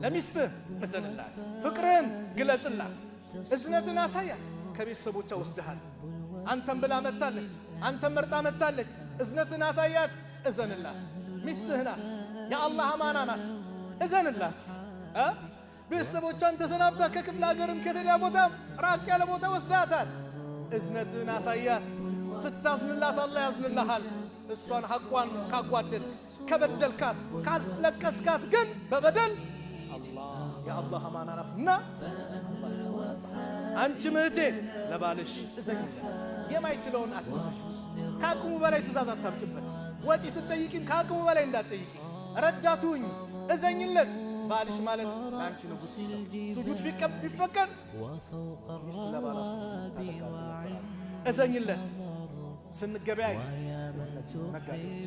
ለሚስትህ እዘንላት፣ ፍቅርን ግለጽላት፣ እዝነትን አሳያት። ከቤተሰቦቿ ወስደሃል። አንተም ብላ መጣለች፣ አንተም መርጣ መጣለች። እዝነትን አሳያት፣ እዘንላት። ሚስትህ ናት፣ የአላህ አማና ናት። እዘንላት። ቤተሰቦቿን ተሰናብታ ከክፍለ ሀገርም ከተለያ ቦታም ራቅ ያለ ቦታ ወስዳታል። እዝነትን አሳያት። ስታዝንላት አላህ ያዝንልሃል። እሷን ሐቋን ካጓደልክ፣ ከበደልካት፣ ካስለቀስካት ግን በበደል የአላህ አማና ናትና አንቺ እህቴ ለባልሽ እዘኝለት። የማይችለውን አትዘሽ። ከአቅሙ በላይ ትእዛዝ አታምጭበት። ወጪ ስትጠይቂን ከአቅሙ በላይ እንዳትጠይቂ። ረዳቱኝ እዘኝለት። ባልሽ ማለት ለአንቺ ንጉሥ ነው። ሱጁድ ቢፈቀድ ሚስት ለባሏ እዘኝለት። ስንገበያይ ነጋዴዎች